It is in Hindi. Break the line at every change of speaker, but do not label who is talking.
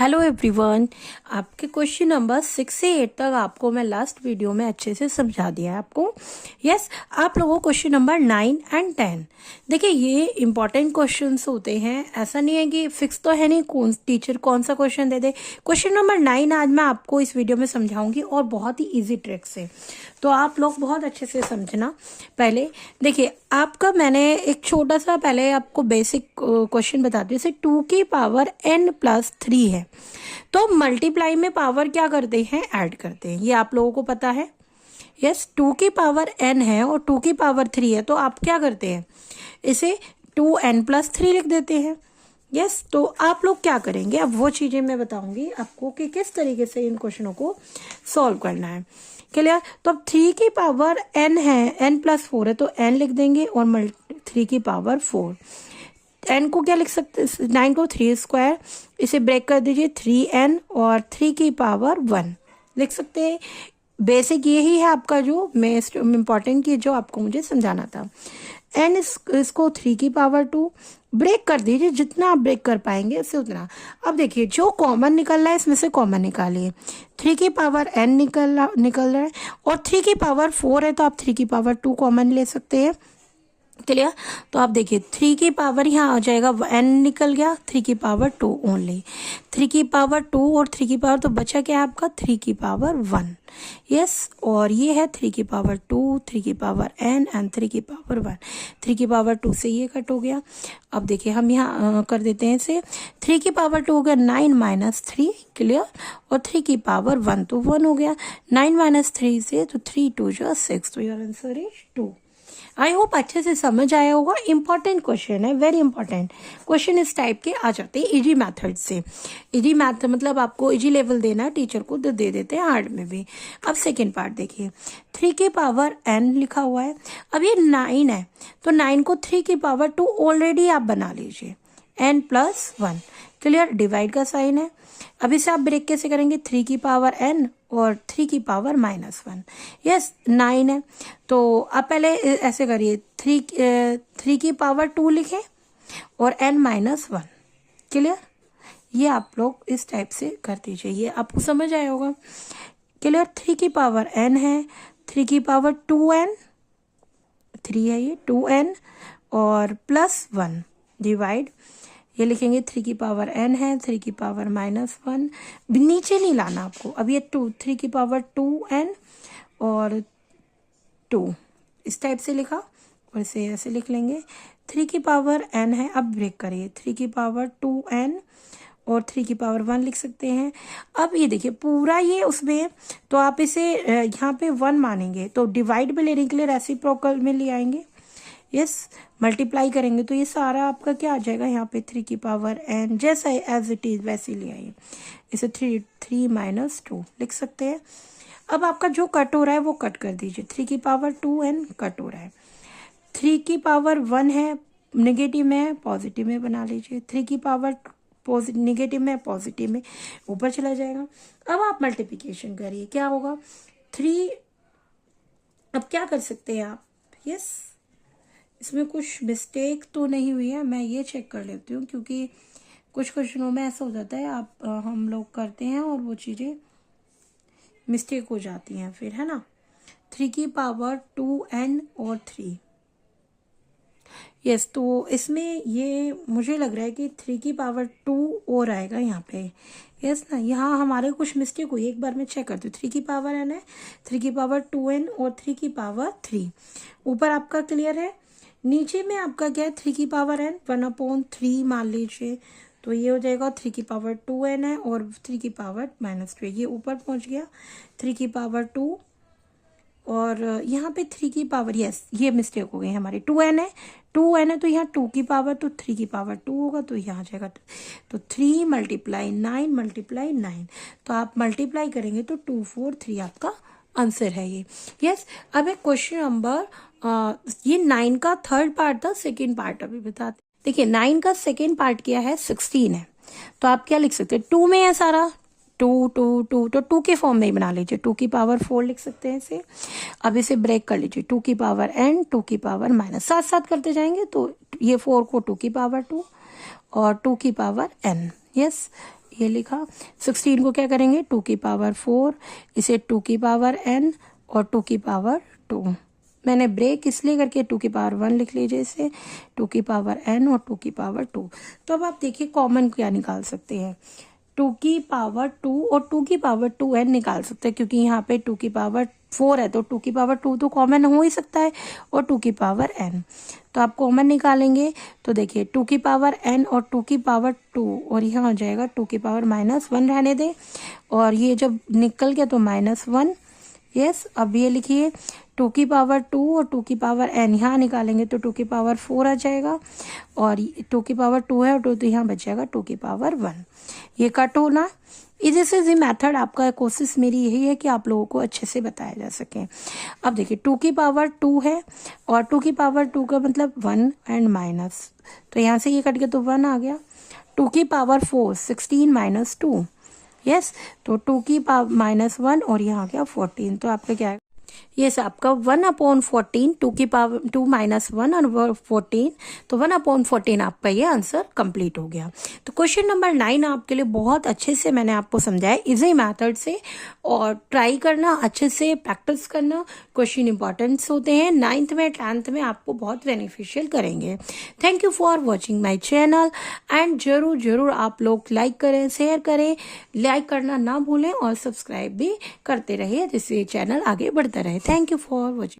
हेलो एवरीवन, आपके क्वेश्चन नंबर 6 से 8 तक आपको मैं लास्ट वीडियो में अच्छे से समझा दिया है आपको। यस, आप लोगों को क्वेश्चन नंबर 9 एंड 10 देखिए, ये इंपॉर्टेंट क्वेश्चंस होते हैं। ऐसा नहीं है कि फिक्स तो है नहीं कौन टीचर कौन सा क्वेश्चन दे दे। क्वेश्चन नंबर 9 आज मैं आपको इस वीडियो में समझाऊंगी और बहुत ही ईजी ट्रिक से, तो आप लोग बहुत अच्छे से समझना। पहले देखिए, आपका मैंने एक छोटा सा पहले आपको बेसिक क्वेश्चन बताती हूँ। जैसे 2 की पावर n+3 है, तो मल्टीप्लाई में पावर क्या करते हैं, ऐड करते हैं। ये आप लोगों को पता है। यस, 2 की पावर n है और 2 की पावर 3 है, तो आप क्या करते हैं, इसे 2n+3 लिख देते हैं। यस, तो आप लोग क्या करेंगे, अब वो चीजें मैं बताऊंगी आपको कि किस तरीके से इन क्वेश्चनों को सॉल्व करना है। क्लियर? तो अब 3 की पावर n है, n+4 है, तो n लिख देंगे और 3 की पावर 4। n को क्या लिख सकते हैं, 9 को 3 स्क्वायर, इसे ब्रेक कर दीजिए, 3n और 3 की पावर 1 लिख सकते हैं। बेसिक यही है आपका जो मोस्ट इम्पॉर्टेंट की जो आपको मुझे समझाना था। n इसको 3 की पावर 2 ब्रेक कर दीजिए, जितना आप ब्रेक कर पाएंगे उससे उतना। अब देखिए, जो कॉमन निकल रहा है इसमें से कॉमन निकालिए। 3 की पावर n निकल रहा है और 3 की पावर 4 है, तो आप 3 की पावर 2 कॉमन ले सकते हैं। क्लियर? तो आप देखिए, 3 की पावर यहाँ आ जाएगा, n निकल गया, 3 की पावर 2 ओनली। 3 की पावर 2 और 3 की पावर, तो बचा क्या है आपका, 3 की पावर 1। यस, और ये है 3 की पावर 2, 3 की पावर n एंड 3 की पावर 1। 3 की पावर 2 से ये कट हो गया। अब देखिए, हम यहाँ कर देते हैं इसे, 3 की पावर 2 हो गया 9 - 3। क्लियर? और 3 की पावर 1 तो 1 हो गया, 9 - 3 से, तो 3 2 जो 6, तो your answer is 2। I hope अच्छे से समझ आया होगा। इंपॉर्टेंट क्वेश्चन है, वेरी इंपॉर्टेंट क्वेश्चन। इस टाइप के आ जाते हैं इजी मेथड से। इजी मैथ मतलब आपको इजी लेवल देना है टीचर को, तो दे देते हैं हार्ड में भी। अब सेकेंड पार्ट देखिए, 3 की पावर n लिखा हुआ है। अब ये 9 है, तो 9 को 3 की पावर 2 ऑलरेडी आप बना लीजिए, n+1। क्लियर? डिवाइड का साइन है। अब इसे आप ब्रेक कैसे करेंगे, 3 की पावर n और 3 की पावर -1। यस, 9 है, तो आप पहले ऐसे करिए, 3 की पावर 2 लिखें और n-1। क्लियर? ये आप लोग इस टाइप से कर दीजिए, ये आपको समझ आया होगा। क्लियर? 3 की पावर n है, 3 की पावर 2n, 3 है ये, 2n और +1 डिवाइड, ये लिखेंगे 3 की पावर n है, 3 की पावर -1, नीचे नहीं लाना आपको। अब ये 3 की पावर 2n और 2 इस टाइप से लिखा, और इसे ऐसे लिख लेंगे, 3 की पावर n है। अब ब्रेक करिए, 3 की पावर 2n और 3 की पावर 1 लिख सकते हैं। अब ये देखिए, पूरा ये उसमें, तो आप इसे यहाँ पे 1 मानेंगे, तो डिवाइड में लेने के लिए रेसिप्रोकल में ले आएंगे। यस, मल्टीप्लाई करेंगे तो ये सारा आपका क्या आ जाएगा, यहाँ पे 3 की पावर n जैसा एज इट इज वैसे ले आइए, इसे 3 - 2 लिख सकते हैं। अब आपका जो कट हो रहा है वो कट कर दीजिए, 3 की पावर 2n कट हो रहा है, 3 की पावर 1 है, नेगेटिव में है, पॉजिटिव में बना लीजिए, 3 की पावर नेगेटिव में, पॉजिटिव में, ऊपर चला जाएगा। अब आप मल्टीप्लिकेशन करिए, क्या होगा, 3। अब क्या कर सकते हैं आप, यस, इसमें कुछ मिस्टेक तो नहीं हुई है, मैं ये चेक कर लेती हूँ, क्योंकि कुछ क्वेश्चनों में ऐसा हो जाता है, हम लोग करते हैं और वो चीज़ें मिस्टेक हो जाती हैं फिर, है ना। 3 की पावर 2n और 3। यस, तो इसमें ये मुझे लग रहा है कि 3 की पावर 2 और आएगा यहाँ पे। यस ना, यहाँ हमारे कुछ मिस्टेक हुई, एक बार मैं चेक करती हूँ। 3 की पावर n है, 3 की पावर 2n और 3 की पावर 3 ऊपर आपका क्लियर है। नीचे में आपका क्या है, 3 की पावर n 1/3 मान लीजिए, तो ये हो जाएगा 3 की पावर 2n है और 3 की पावर -2, ये ऊपर पहुंच गया, 3 की पावर 2 और यहाँ पे 3 की पावर, यस ये मिस्टेक हो गई हमारी, 2n है, 2n है, तो यहाँ 2 की पावर, तो 3 की पावर 2 होगा, तो यहाँ आ जाएगा, तो 3 × 9 × 9, तो आप मल्टीप्लाई करेंगे तो 243 आपका आंसर है ये। यस, अब एक क्वेश्चन नंबर, ये 9 का थर्ड पार्ट था, सेकेंड पार्ट अभी बताते। देखिए, 9 का सेकेंड पार्ट क्या है, 16 है, तो आप क्या लिख सकते हैं, 2 में है सारा, 2 2 2, तो 2 के फॉर्म में ही बना लीजिए, 2 की पावर 4 लिख सकते हैं इसे। अब इसे ब्रेक कर लीजिए, 2 की पावर n, 2 की पावर -, साथ साथ करते जाएंगे, तो ये 4 को 2 की पावर 2 और 2 की पावर n। यस, ये लिखा। 16 को क्या करेंगे 2 की पावर 4, इसे 2 की पावर n और 2 की पावर 2। मैंने ब्रेक इसलिए करके 2 की पावर 1 लिख लीजिए इसे, 2 की पावर n और 2 की पावर 2। तो अब आप देखिए कॉमन क्या निकाल सकते हैं, 2 की पावर 2 और 2 की पावर 2n निकाल सकते हैं, क्योंकि यहाँ पे 2 की पावर 4 है तो 2 की पावर 2 तो कॉमन हो ही सकता है, और 2 की पावर n। तो आप कॉमन निकालेंगे तो देखिए 2 की पावर n और 2 की पावर 2, और यहाँ हो जाएगा 2 की पावर -1 रहने दें, और ये जब निकल गया तो -1। यस, अब ये लिखिए 2 की पावर 2 और 2 की पावर n यहाँ निकालेंगे तो 2 की पावर 4 आ जाएगा, और 2 की पावर 2 है और 2 तो यहाँ बच जाएगा 2 की पावर 1। ये कट होना। This is the method. आपका कोशिश मेरी यही है कि आप लोगों को अच्छे से बताया जा सके। अब देखिए 2 की पावर 2 है और 2 की पावर 2 का मतलब 1 एंड माइनस, तो यहाँ से ये कट गया तो 1 आ गया। 2 की पावर 4 16 - 2, यस, तो 2 की पावर -1 और यहाँ गया 14, तो आपका क्या है, यस आपका 1/14, 2 की पावर 2 - 1 और 14, तो 1/14 आपका ये आंसर कंप्लीट हो गया। तो क्वेश्चन नंबर 9 आपके लिए बहुत अच्छे से मैंने आपको समझाया इजी मेथड से, और ट्राई करना अच्छे से, प्रैक्टिस करना। क्वेश्चन इंपॉर्टेंट्स होते हैं 9th में 10th में, आपको बहुत बेनिफिशियल करेंगे। Thank you for watching my channel, and जरूर आप लोग लाइक करें, शेयर करें, लाइक करना ना भूलें और सब्सक्राइब भी करते रहिए जिससे चैनल आगे बढ़ता रहे। Thank you for watching.